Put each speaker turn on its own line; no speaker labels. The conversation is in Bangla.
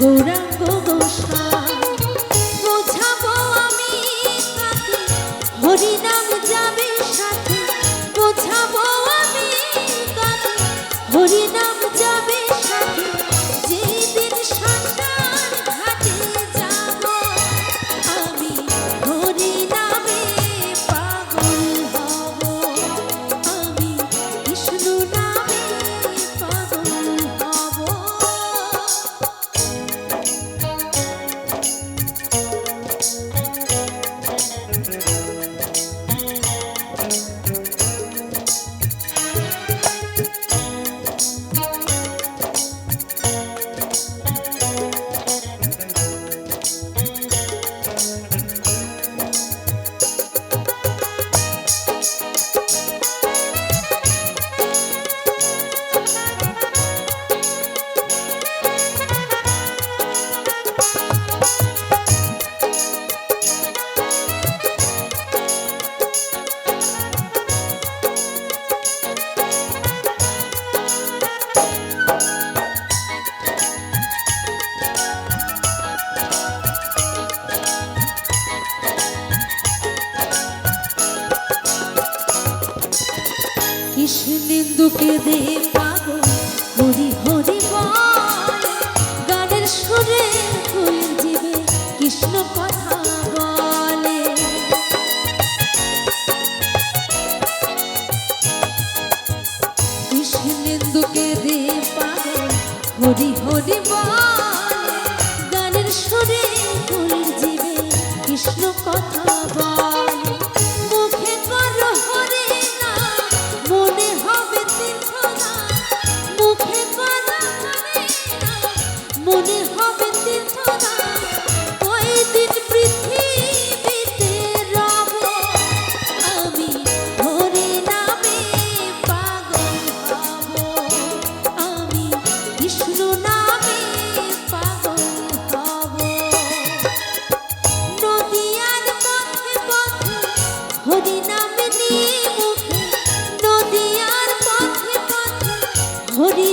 গৌরাঙ্গ গোসাই। বোঝাবো আমি কাকে হরি নাম যাবে সাথে, বোঝাবো আমি কাকে হরি নাম যাবে সাথে। যেদিন শ্মশান ঘাটে যাব আমি হরি নামে পাগল হব, আমি কৃষ্ণ নামে পাগল হব। কৃষ্ণেন্দুকে দে পাগল হরি হরি বল, গানের সুরে ফুল জীবে কৃষ্ণ কথা বলে। কৃষ্ণেন্দুকে দে পাগল হরি হরি বল, গানের সুরে ফুল জীবে কৃষ্ণ কথা বলে। মুখে করো হরি নাম মনে হবে তীর্থদান, মুখে করো হরি নাম মনে হবে তীর্থদান। ওই দিন পৃথিবীতে রব আমি হরি নামে পাগল হব, আমি কৃষ্ণ নামে পাগল হব। নদিয়ার পথে পথে হরি নামে নিয়ে মুখে, নদিয়ার পথে পথে হরি